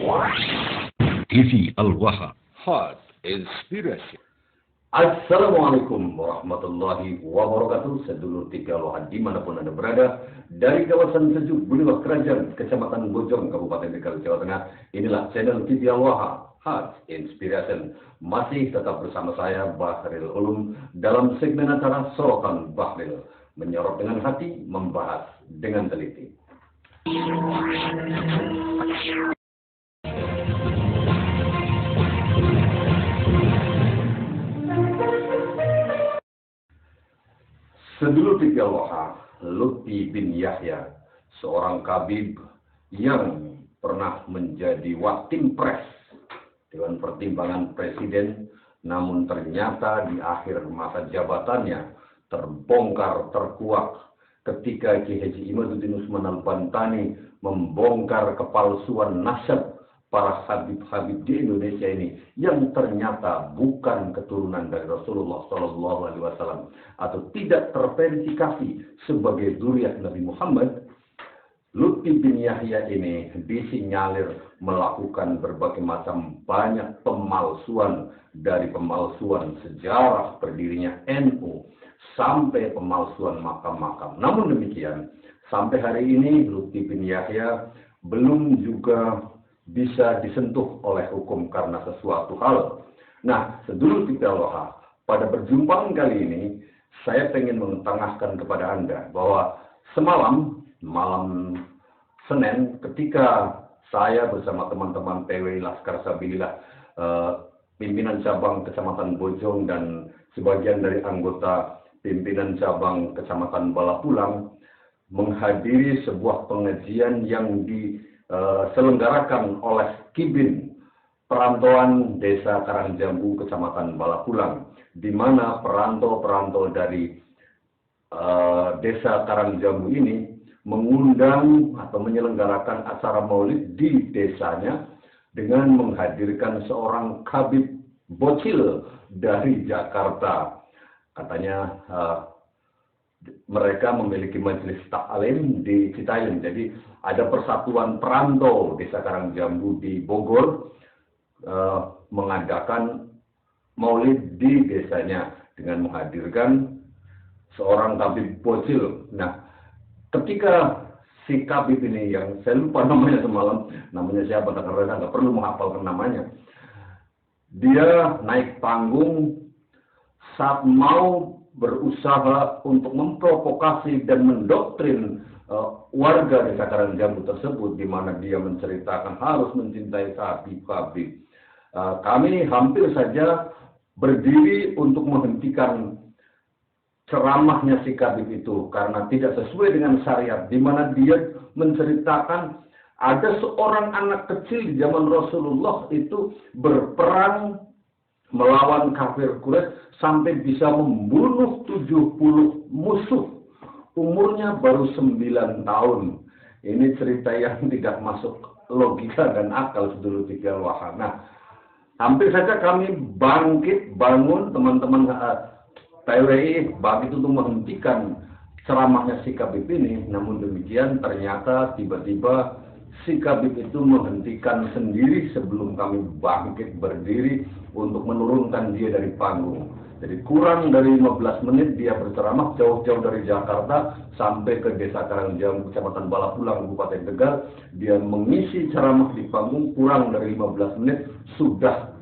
TV Al-Wahab. Heart Inspiration. Assalamualaikum warahmatullahi wabarakatuh. Sedulur TV Al-Wahab dimanapun Anda berada, dari kawasan sejuk Buliwak Kerajaan, Kecamatan Bojong, Kabupaten Tegal, Jawa Tengah. Inilah channel TV Al-Wahab, Heart Inspiration. Masih tetap bersama saya, Bahril Ulum, dalam segmen acara Sorotan Bahril. Menyorot dengan hati, membahas dengan teliti. Sedulur TV Al-Wahab, Lutfi bin Yahya, seorang kabib yang pernah menjadi Watim-Pres Dewan Pertimbangan Presiden, namun ternyata di akhir masa jabatannya terbongkar terkuak ketika Ki Haji Imaduddin Usman Al-Bantani membongkar kepalsuan nasab para habib-habib di Indonesia ini yang ternyata bukan keturunan dari Rasulullah SAW atau tidak terverifikasi sebagai zuriat Nabi Muhammad. Lutfi bin Yahya ini disinyalir melakukan berbagai macam banyak pemalsuan, dari pemalsuan sejarah berdirinya NU sampai pemalsuan makam-makam. Namun demikian, sampai hari ini Lutfi bin Yahya belum juga bisa disentuh oleh hukum karena sesuatu hal. Nah, sedulur TV Al-Wahab, pada perjumpaan kali ini saya ingin mengetengahkan kepada Anda bahwa semalam, malam Senin, ketika saya bersama teman-teman PWI Laskar Sabilillah, pimpinan cabang Kecamatan Bojong dan sebagian dari anggota pimpinan cabang Kecamatan Balapulang menghadiri sebuah pengajian yang diselenggarakan oleh Kibin Perantauan Desa Karangjambu, Kecamatan Balapulang, di mana perantau-perantau dari Desa Karangjambu ini mengundang atau menyelenggarakan acara maulid di desanya dengan menghadirkan seorang kabib bocil dari Jakarta. Katanya mereka memiliki majelis taklim di Citayam. Jadi ada persatuan perantau Desa Karangjambu di Bogor mengadakan maulid di desanya dengan menghadirkan seorang kabib bocil. Nah, ketika si kabib ini, yang saya lupa namanya semalam, namanya siapa, karena nggak perlu menghafalkan namanya, dia naik panggung saat mau berusaha untuk memprovokasi dan mendoktrin warga Desa Karangjambu tersebut, di mana dia menceritakan harus mencintai habib-habib. Kami hampir saja berdiri untuk menghentikan ceramahnya si kabib itu karena tidak sesuai dengan syariat, di mana dia menceritakan ada seorang anak kecil di zaman Rasulullah itu berperang melawan kafir Quraisy sampai bisa membunuh 70 musuh. Umurnya baru 9 tahun. Ini cerita yang tidak masuk logika dan akal, sedulur TV Al-Wahab. Nah, hampir saja kami bangun teman-teman PWI begitu untuk menghentikan ceramahnya si kabib ini. Namun demikian ternyata tiba-tiba si kabib itu menghentikan sendiri sebelum kami bangkit berdiri untuk menurunkan dia dari panggung. Jadi kurang dari 15 menit dia berceramah jauh-jauh dari Jakarta sampai ke Desa Karangjambu, Kecamatan Balapulang, Kabupaten Tegal. Dia mengisi ceramah di panggung kurang dari 15 menit sudah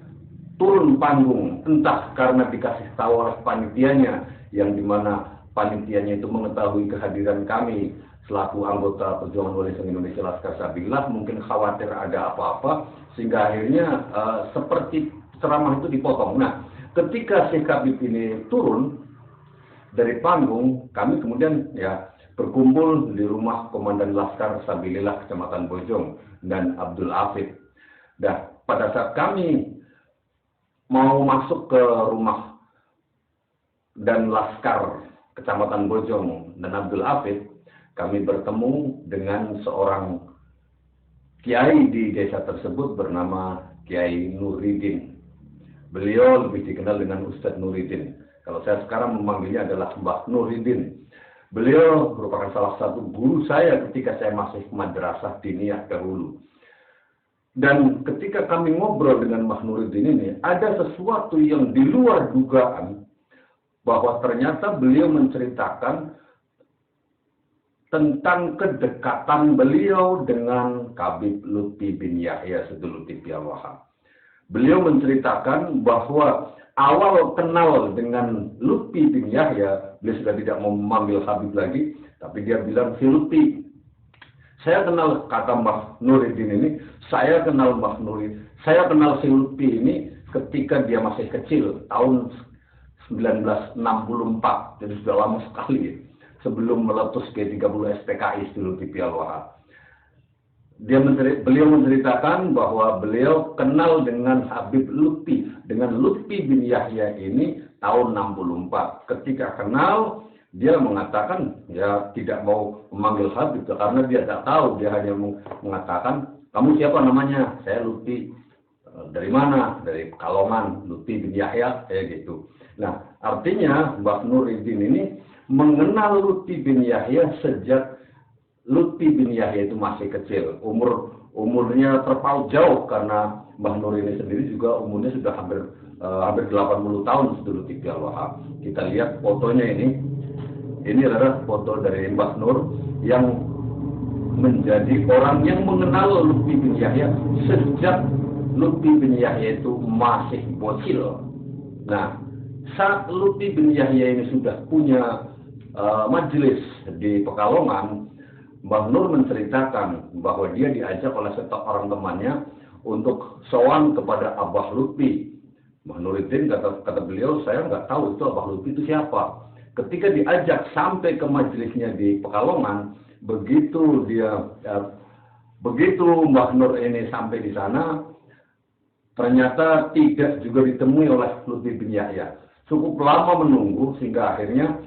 turun panggung, entah karena dikasih tahu oleh panitianya, yang dimana panitianya itu mengetahui kehadiran kami selaku anggota Perjuangan Wali Songo Indonesia Laskar Sabilillah, mungkin khawatir ada apa-apa, sehingga akhirnya seperti ceramah itu dipotong. Nah, ketika si kabib ini turun dari panggung, kami kemudian berkumpul di rumah Komandan Laskar Sabilillah Kecamatan Bojong dan Abdul Afid. Nah, pada saat kami mau masuk ke rumah dan Laskar Kecamatan Bojong dan Abdul Afid, kami bertemu dengan seorang kiai di desa tersebut bernama Kiai Nuridin. Beliau lebih dikenal dengan Ustadz Nuridin. Kalau saya sekarang memanggilnya adalah Mbah Nuridin. Beliau merupakan salah satu guru saya ketika saya masih madrasah diniyah dahulu. Dan ketika kami ngobrol dengan Mbah Nuruddin ini, ada sesuatu yang di luar dugaan bahwa ternyata beliau menceritakan tentang kedekatan beliau dengan Habib Lutfi bin Yahya Sidul-Lutfi Al-Wahhab. Beliau menceritakan bahwa awal kenal dengan Lutfi bin Yahya, beliau sudah tidak mau memanggil Habib lagi, tapi dia bilang si Lutfi. Saya kenal, kata Mbah Nuruddin ini, saya kenal Mbah Nuruddin, saya kenal si Lutfi ini ketika dia masih kecil, tahun 1964, jadi sudah lama sekali, sebelum meletus G30 SPKI Sidul-Lutfi Al-Wahhab. Beliau menceritakan bahwa beliau kenal dengan Habib Lutfi, dengan Lutfi bin Yahya ini tahun 64. Ketika kenal, dia mengatakan ya tidak mau memanggil Habib karena dia tidak tahu, dia hanya mengatakan, kamu siapa namanya? Saya Lutfi. Dari mana? Dari Pekalongan, Lutfi bin Yahya, kayak gitu. Nah, artinya Mbah Nuruddin ini mengenal Lutfi bin Yahya sejak Lutfi bin Yahya itu masih kecil. Umurnya terpaut jauh karena Mbah Nuruddin sendiri juga umurnya sudah hampir 80 tahun Sidul-Lutfi Al-Wahhab. Kita lihat fotonya ini. Ini adalah foto dari Mbah Nur yang menjadi orang yang mengenal Lutfi bin Yahya sejak Lutfi bin Yahya itu masih bocil. Nah, saat Lutfi bin Yahya ini sudah punya majelis di Pekalongan, Mbah Nur menceritakan bahwa dia diajak oleh seorang temannya untuk sowan kepada Abah Lutfi. Mbah Nuruddin kata beliau, saya nggak tahu itu Abah Lutfi itu siapa. Ketika diajak sampai ke majelisnya di Pekalongan, begitu Mbah Nur ini sampai di sana, ternyata tidak juga ditemui oleh Lutfi bin Yahya. Cukup lama menunggu sehingga akhirnya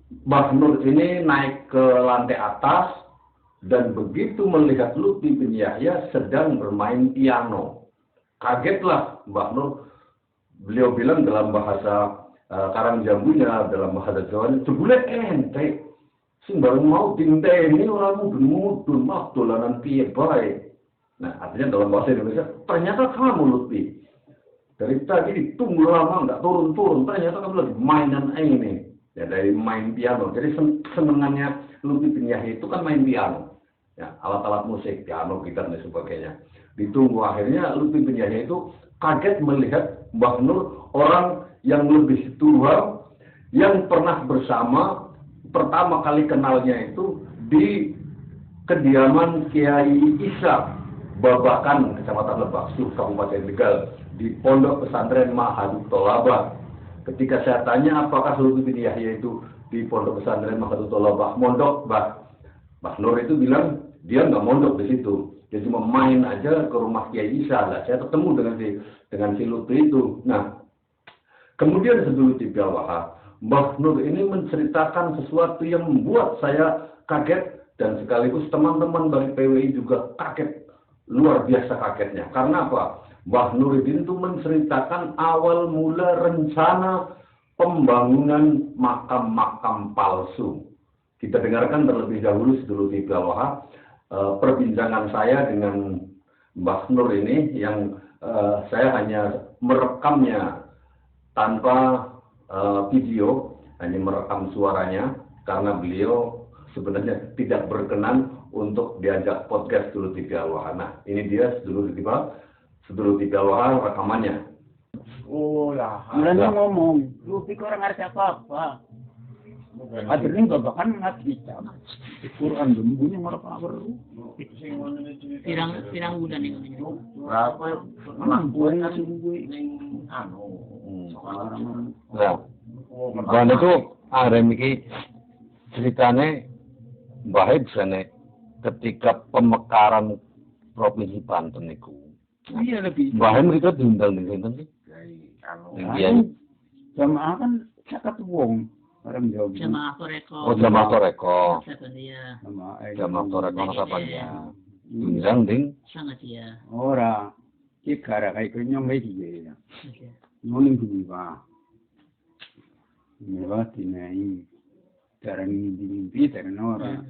Mbah Nur ini naik ke lantai atas dan begitu melihat Lutfi bin Yahya sedang bermain piano. Kagetlah Mbah Nur. Beliau bilang dalam bahasa Karang Jambunya, dalam bahasa Jawa, "Jebule ente sing baru mau dinteni ora mudun-mudun mah dolanan piye bae." Nah, artinya dalam bahasa Indonesia, ternyata kamu Lutfi. Dari tadi ditunggu lama nggak turun-turun, ternyata kamu lagi mainan ini. Ya, dari main piano. Jadi senengannya Lutfi bin Yahya itu kan main piano. Ya, alat-alat musik, piano, gitar, dan sebagainya. Ditunggu akhirnya Lutfi bin Yahya itu kaget melihat Mbah Nur, orang yang lebih tua, yang pernah bersama, pertama kali kenalnya itu di kediaman Kiai Isa, Babakan, Kecamatan Lebak Sulh, Kabupaten Tegal, di Pondok Pesantren Mahadut Tolaba. Ketika saya tanya apakah Lutfi bin Yahya itu di Pondok Pesantren Mahadut Tolaba mondok, Mbah Nur itu bilang dia nggak mondok di situ. Dia cuma main aja ke rumah Kiai Isa. Lah, saya ketemu dengan si Lutfi itu. Nah, kemudian Sidul-Lutfi Al-Wahhab, Mbah Nur ini menceritakan sesuatu yang membuat saya kaget dan sekaligus teman-teman dari PWI juga kaget, luar biasa kagetnya. Karena apa? Mbah Nuruddin itu menceritakan awal mula rencana pembangunan makam-makam palsu. Kita dengarkan terlebih dahulu Sidul-Lutfi Al-Wahhab, perbincangan saya dengan Mbah Nur ini yang saya hanya merekamnya tanpa video, hanya merekam suaranya karena beliau sebenarnya tidak berkenan untuk diajak podcast Sidul-Lutfi Al-Wahhab. Nah, ini dia Sidul-Lutfi Al-Wahhab rekamannya. Oh lah, mulanya ngomong, Lutfi orang ngerti apa-apa. Akhirnya nggak bakal ngerti Quran bunyi mereka baru. Pirang bulan ini. Berapa? Mana gue ngasih gue? Dan itu arem iki ceritane Mbah Ibsane ketika pemekaran Provinsi Banten niku. Iya lebih. Mbah mereka diundang di sinten sih? Iya. Jamaah kan cakat wong. Orang jawab. Jamaah Toreko. Oh, Jamaah Toreko. Dia. Jamaah Toreko apa ya? Diundang ding. Sangat dia. Ora. Kikara kayak kenyang baik dia. Nuling juga. Melewati naik. Cara ini dimimpi karena orang.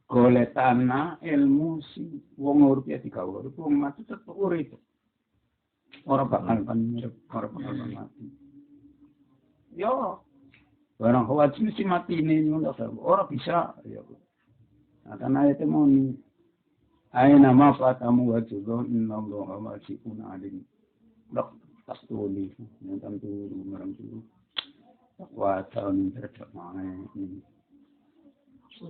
golek tanah ilmu si wong urip ya digawe urip wong mati tetep urip. Ora bakal mirip, ora bakal mati. Yo, barang khawatir si mati ini ora bisa. Ya. Nah, karena itu mau aina ma fatamu wa tudun inna allaha ma'sikun alim. Dak tasuli yang tentu marang tu. Takwa tahun terjemaah ini.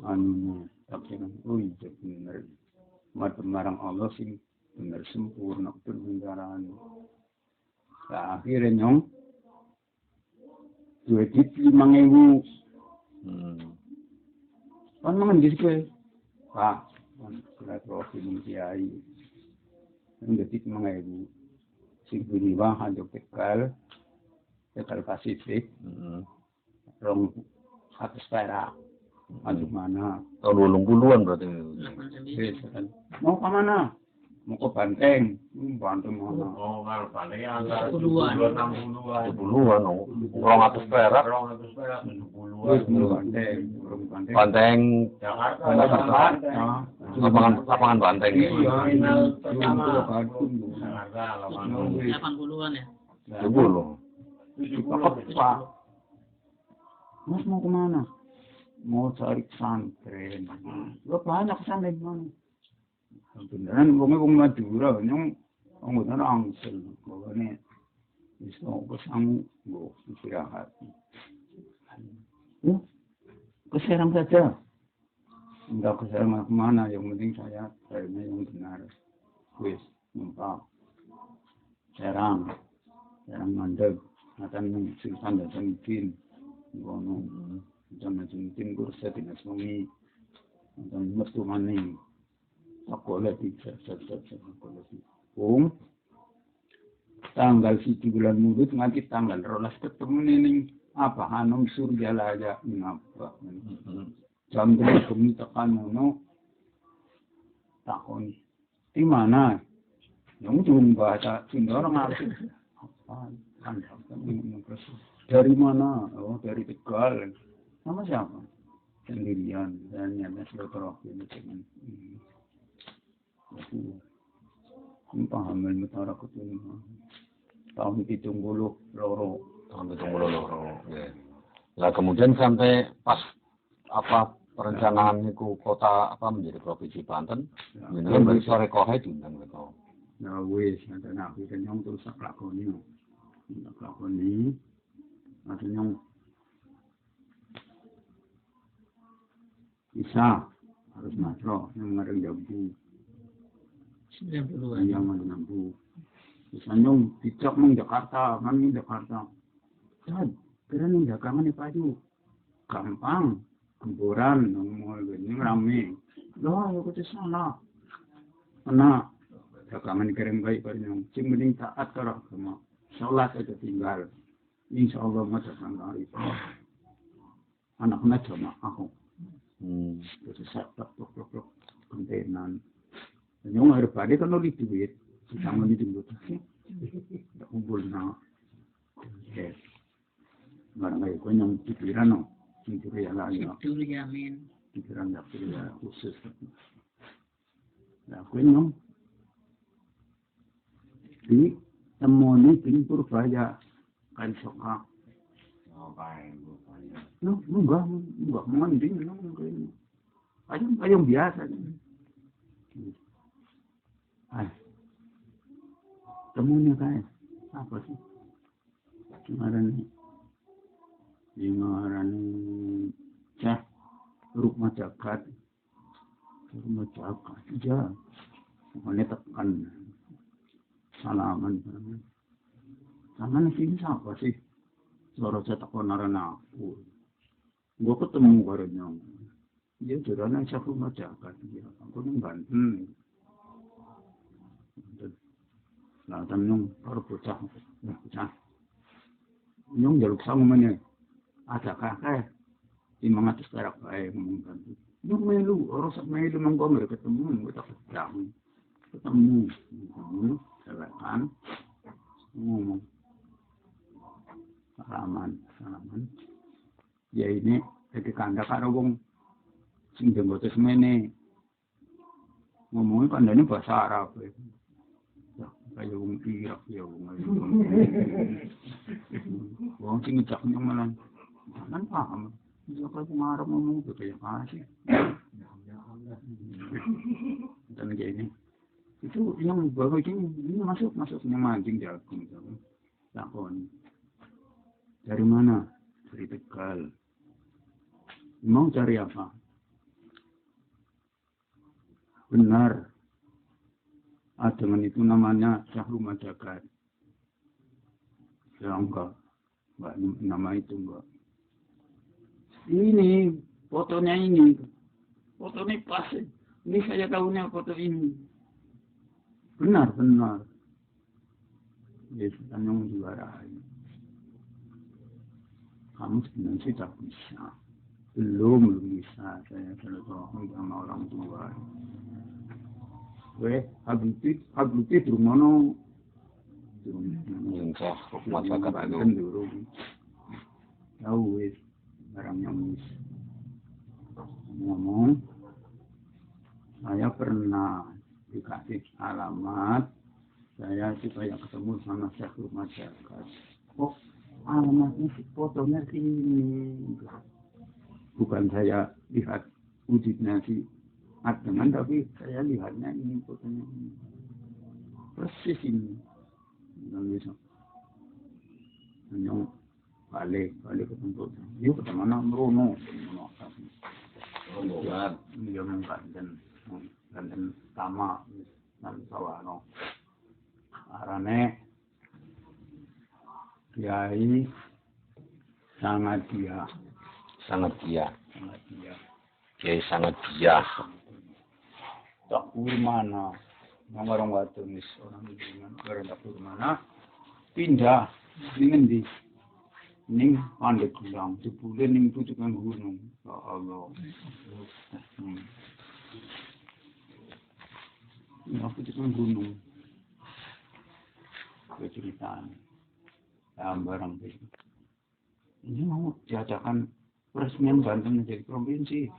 Anu tapi itu benar. Marang Allah sih benar sempurna perbincangan. Nah, akhirnya nyong duit 5.000. Kan mangan gitu Pak. Kalau profil kiai. Duit 5.000. Sing bini bahan jok tekal Pasifik. Rong 100 perak. Masuk mana? Tahun 80-an berarti. Mau ke mana? Mau ke Banteng. Banteng mana? Oh, kalau Banteng antara 70-an. 70-an, 200 perak. 70-an. Banteng, Jakarta. lapangan Banteng ya. Jakarta, 80-an ya. 70. Pak. Mas mau kemana? Mau cari pesantren. Lo banyak pesantren mana? Beneran wong Madura nyong bener angsel. Pokoknya bisa bersama gue istirahat. Ke Serang saja. Enggak ke Serang kemana, yang penting saya carinya yang benar. Wis, numpang. Serang mandeg. Akan Sultan datang mungkin. Gono. Jangan mungkin kursa dinas mengi. Dan metu maning. Tak boleh tanggal 7 bulan Mulut nganti tanggal 12 ketemu ning apa Hanum Surya Laya ngapa. Jam 3 kami tekan mono takon. Di mana? Yang cuma bahasa Sunda orang ngerti. Dari mana? Oh, dari Tegal. Sama siapa? Sendirian. Dan nyata silaturahmi dengan aku paham metara ketemu tahun 72 loro. Ya. Lah kemudian sampai pas apa perencanaan itu kota apa menjadi provinsi Banten, dengan dari sore kohai diundang mereka. Nah wis ada nabi dan yang terus lakoni, ada yang bisa harus masuk yang ngareng jambu. 90-an. Yang mana nampu. Misalnya dicok meng Jakarta, kami Jakarta. Tad, kira nih dagangan nih padu. Gampang, gemboran, mau ini rame. Loh, aku ke sana. Karena dagangan kirim baik bareng. Cing mending taat kalau sama. Salat aja tinggal. Insya Allah masa tanggal itu. Anak-anak cuma aku. Terus saya tok kontenan. Yung harus pada kan ulit duit, sama di duit, tak kumpul na, barang kayak kau yang pikiran no, pikiran lagi, pikiran tak pikiran khusus, nah kau yang di temoni pintur baja kan soka, no, enggak mengandung, ayam biasa. Temunya kayak apa sih? Ngaran cah rumah jagat aja. Pokoknya tekan salaman. Salaman sini siapa sih? Suara saya tekan naran aku. Gua ketemu barunya. Dia jualan cah rumah jagat. Aku nang Banten. Nah, nyong baru bocah, nyong jaluk sama mana, ada kakek, 500 perak baik ngomongkan, nyong melu, orang sak melu menggomer ketemu, kita ketemu, silakan, ngomong, salaman, ya ini jadi kanda karo wong sing jenggote semene. Ngomongnya kandane bahasa Arab. Ya, kaya wong Irak ya wong. Wong sing ngejak malah kan paham. Ya kaya wong Arab ngomong itu kayak kasih. Dan kayak itu yang bawa ini masuknya mancing jagung. Takon. Dari mana? Dari Tegal. Mau cari apa? Benar. Ademan itu namanya Syahrul Madagat. Ya enggak nama itu enggak. Ini fotonya ini. Fotonya pas. Ini saya tahunya foto ini. Benar. Yes, yang juara. Kamu sebenarnya tidak bisa. Belum bisa. Saya sudah bohong sama orang tua. Habis itu mana? Insya masyarakat dulu. Tahu wis barangnya wis. Ngomong, saya pernah dikasih alamat. Saya supaya ketemu sama Syahrul Madagat. Oh, alamatnya fotonya sini. Bukan saya lihat wujudnya si Ademan, tapi saya lihatnya ini fotonya ini. Persis ini. Dan bisa. Hanya balik ke tempat. Yuk ke mana Bruno. Dia mengganten sama dan sawano. Arane Kiai sangat dia. Kiai sangat dia. Tak mana, orang watunis orang dengan orang tak mana pindah dengan di ning pandai kulang sebulan ning pucukan gunung. Ya Allah. Ya pucukan gunung. Keceritaan barang itu. Ini mau diadakan peresmian Banten menjadi provinsi.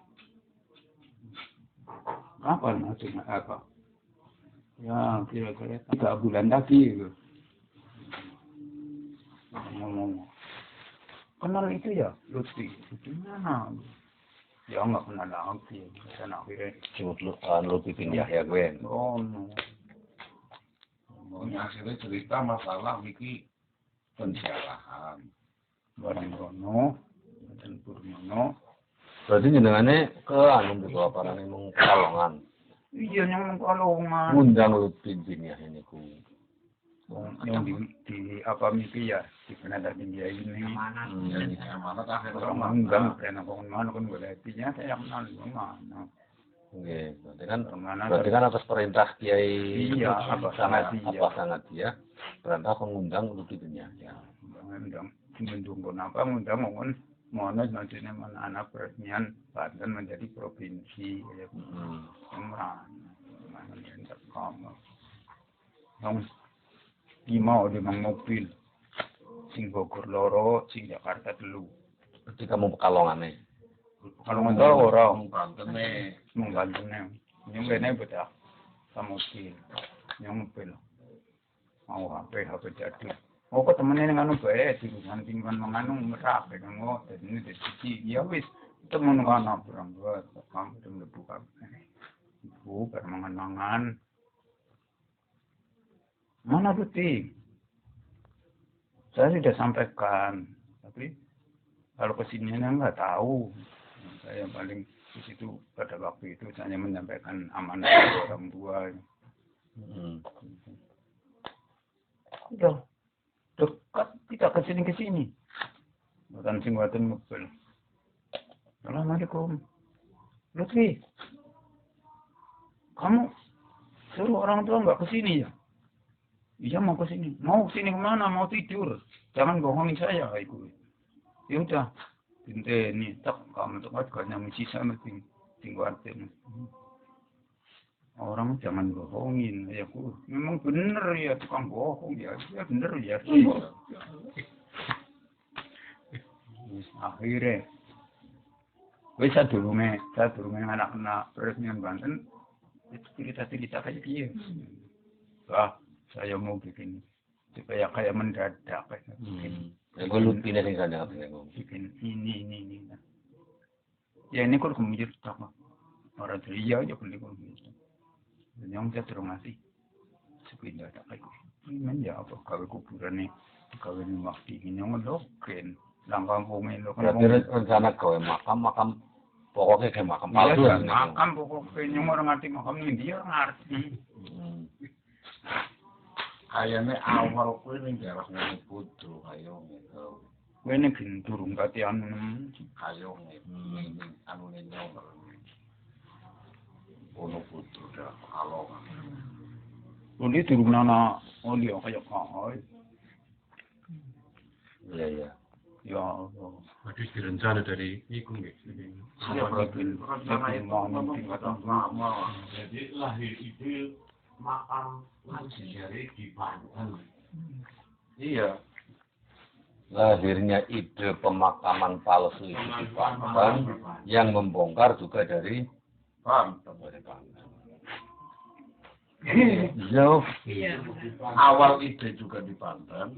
Kapan maksudnya apa? Ya kira-kira 3 bulan lagi. Gitu. Ngomong. Kenal itu ya, Lutfi. Itu mana? Ya nggak kenal lagi. Karena akhirnya Lutfi pindah ya gue. Oh no. Hasilnya cerita masalah Wiki penjarahan Barang Rono dan Purnomo. Berarti jenengannya ke anu gitu apa namanya Kalongan. Iya yang Kalongan. Undang Lutfi pindah ini ku. Yang di apa mimpi ya di Penada India ini. yang mana akhirnya Orang enggak pernah mana kan boleh artinya saya kenal mana. Oke, berarti kan atas perintah Kiai sangat dia perintah mengundang Lutfi pindah ya. Mendungkun apa ngundang mohon nantinya mana anak peresmian Banten menjadi provinsi ya. Mana yang terkamu. Yang Gimau dengan mobil sing Bogor loro, sing Jakarta telu. Ketika mau Pekalongan nih. Kalau nggak tahu orang Banten Bantennya, yang lainnya beda sama mobil, yang mobil mau HP jadul. Oh kok temennya dengan baik, di tinggal menganu merah, dengan dan ini dari sisi, ya wis temen kana berang buat kamu itu buka. Ibu permangan. Mana Tuti? Saya sudah sampaikan, tapi kalau kesininya nggak tahu. Saya paling di situ pada waktu itu saya menyampaikan amanah ke orang tua. Udah dekat kita kesini. Bukan singwatan mobil. Assalamualaikum. Lutfi, kamu suruh orang tua nggak kesini ya? Iya mau kesini. Mau kesini kemana? Mau tidur. Jangan bohongin saya, Ibu. Ya udah. Ini tak kamu tempat karena mesti sama tinggalin. Orang jangan bohongin. Ya ku. Memang bener ya tukang bohong ya. Ya bener ya. Akhirnya Wis sadurunge anak-anak peresmian Banten itu cerita-cerita kayak gitu. Wah, saya mau bikin supaya kayak mendadak kayak Gue lupa nih kan bikin ini. Ya ini kalau kemudian tak orang ceria aja kalau kemudian. Dan yang saya terus ngasih sepindah tak kayak ini ya apa kalau kuburan nih kalau ini waktu ini yang ngelokin lang kampung ini. Berarti rencana gawe makam pokoknya kayak makam palsu. Iya, makam pokoknya yang orang ngerti makam ini dia ngerti. Kayaknya awal kuwi ning daerah Gunung Putru kayo gitu. Kuwi nek durung kate anu Kayo ning anu ning Gunung Putru dah Pekalongan. Ini durung nana oli kayak kau. Iya. Ya Allah. Berarti direncana dari iku nggih. Rencana itu lama. Jadi lahir ide makam sejarah di Banten. Iya. Lahirnya ide pemakaman palsu itu di Banten yang membongkar juga dari Banten. Jauh. Iya. Awal ide juga di Banten.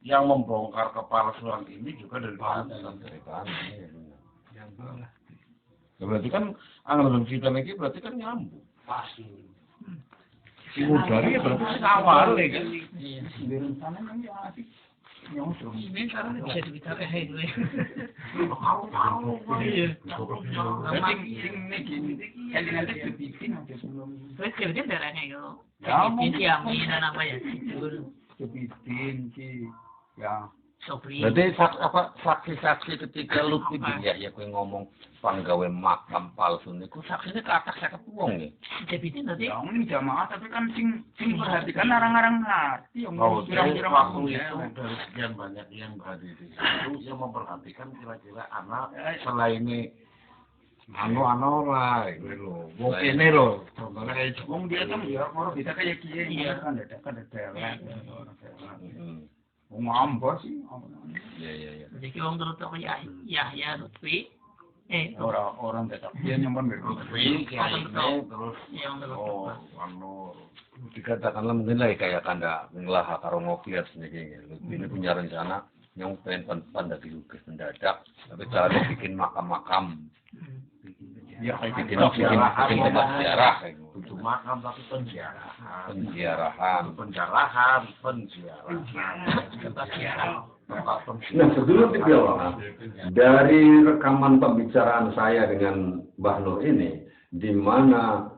Yang membongkar kepalsuan ini juga dari Banten. Berarti kan anggaran kita lagi berarti kan nyambung. Pasti. Si Mudari berarti awal ya kan. Iya. Di rencana yang asik. Yang durung. Ini sekarang bisa dibicara kayak gitu. Iya. Jadi ini gini. Kalian nanti bikin aja sebelum. Terus kerja darahnya itu. Ya, Ini Amin dan apa ya? Bikin sih. Ya. Sopri. Berarti saksi-saksi ketika Lutfi bin Yahya kuwi ngomong panggawe makam palsu niku saksine kathah 50 wong nggih. Debitin nanti. Ya ini jamaah tapi kan sing perhatikan orang-orang ngerti yang Oh, jadi kira-kira waktu ya. itu dari sekian banyak yang berada di situ yang memperhatikan kira-kira anak selain ini anu lah ini loh. Mungkin ini loh. Contohnya kayak gitu. Wong dia kan ya orang bisa kayak kiai Iya. kan ada talent. Wong ambos sih. Iya. Jadi orang terus aku ya Lutfi. Orang tetap dia nyimpan Tapi kayak ini terus Yang terus. oh anu Dikatakanlah mungkin lagi kayak kanda ngelah karo ngopiat niki. Lutfi ini punya rencana yang pengen pada dilukis mendadak tapi cara bikin makam-makam. Ya kayak Bikin tempat sejarah kayak gitu. itu makam tapi penjarahan. Penjarahan. Tempat sejarah. Nah, sebelum dibilang, dari rekaman pembicaraan saya dengan Mbah Nur ini, di mana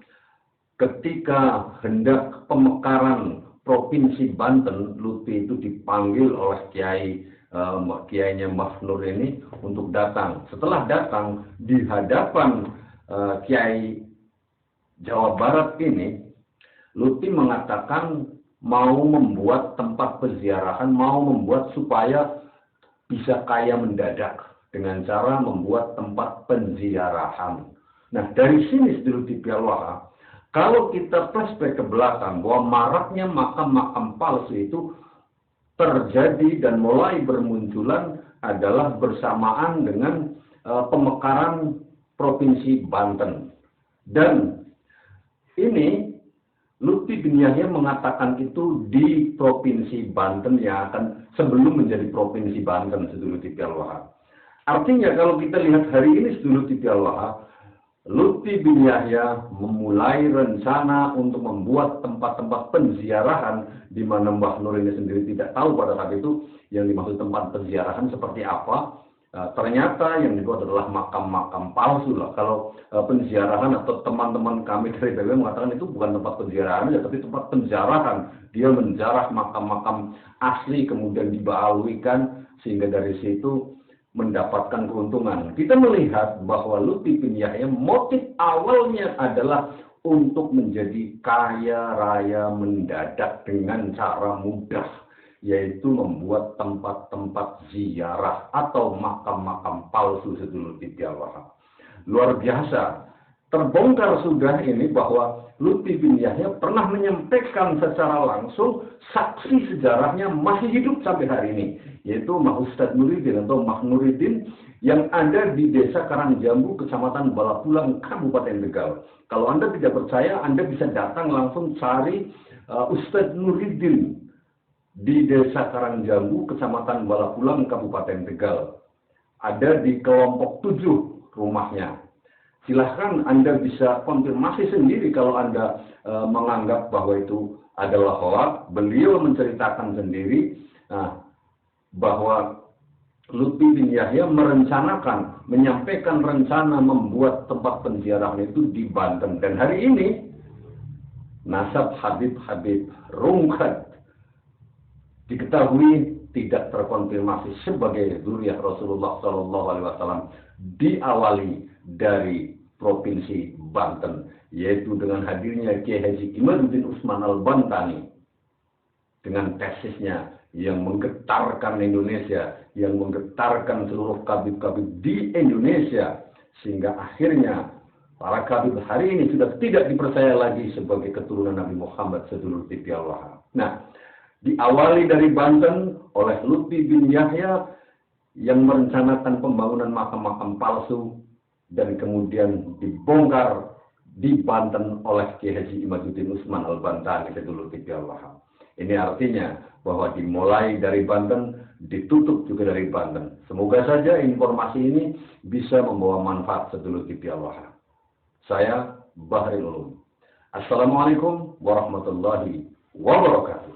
ketika hendak pemekaran Provinsi Banten, Lutfi itu dipanggil oleh kiainya Mbah Nur ini untuk datang. Setelah datang di hadapan Kiai Jawa Barat ini, Lutfi mengatakan mau membuat tempat peziarahan, mau membuat supaya bisa kaya mendadak dengan cara membuat tempat penziarahan. Nah, dari sini sedulur Tipialwaha, kalau kita flashback ke belakang bahwa maraknya makam-makam palsu itu terjadi dan mulai bermunculan adalah bersamaan dengan pemekaran Provinsi Banten. Dan ini Lutfi bin Yahya mengatakan itu di Provinsi Banten yang akan sebelum menjadi Provinsi Banten, sedulur Tipialwaha. Artinya kalau kita lihat hari ini sedulur Tipialwaha, Lutfi bin Yahya memulai rencana untuk membuat tempat-tempat penziarahan di mana Mbah Nur ini sendiri tidak tahu pada saat itu yang dimaksud tempat penziarahan seperti apa. Ternyata yang itu adalah makam-makam palsu lah. Kalau penziarahan atau teman-teman kami dari PW mengatakan itu bukan tempat penziarahan saja, tapi tempat penjarahan. Dia menjarah makam-makam asli kemudian dibaalwikan sehingga dari situ mendapatkan keuntungan. Kita melihat bahwa Lutfi bin Yahya motif awalnya adalah untuk menjadi kaya raya mendadak dengan cara mudah, yaitu membuat tempat-tempat ziarah atau makam-makam palsu, sedulur Tipialwaha. Luar biasa. Terbongkar sudah ini bahwa Lutfi bin Yahya pernah menyampaikan secara langsung saksi sejarahnya masih hidup sampai hari ini, yaitu Mbah Ustadz Nuridin atau Mbah Nuridin yang ada di Desa Karangjambu, Kecamatan Balapulang, Kabupaten Tegal. Kalau Anda tidak percaya, Anda bisa datang langsung cari Ustadz Nuruddin di Desa Karangjambu, Kecamatan Balapulang, Kabupaten Tegal. Ada di kelompok 7 rumahnya. Silahkan Anda bisa konfirmasi sendiri kalau Anda menganggap bahwa itu adalah hoax. Beliau menceritakan sendiri bahwa Lutfi bin Yahya menyampaikan rencana membuat tempat penziarahan itu di Banten. Dan hari ini nasab Habib Rungkat diketahui tidak terkonfirmasi sebagai zuriyah Rasulullah SAW, diawali dari Provinsi Banten, yaitu dengan hadirnya Kiai Haji Imaduddin Usman Al-Bantani dengan tesisnya yang menggetarkan Indonesia, yang menggetarkan seluruh kabib-kabib di Indonesia, sehingga akhirnya para kabib hari ini sudah tidak dipercaya lagi sebagai keturunan Nabi Muhammad sedulur Tipi Allah. Nah, diawali dari Banten oleh Lutfi bin Yahya yang merencanakan pembangunan makam-makam palsu dan kemudian dibongkar di Banten oleh Kiai Haji Imaduddin Usman Al-Bantani sedulur Tipi Allah. Ini artinya bahwa dimulai dari Banten, ditutup juga dari Banten. Semoga saja informasi ini bisa membawa manfaat sedulur Tipi Allah. Saya Bahril Ulum. Assalamualaikum warahmatullahi wabarakatuh.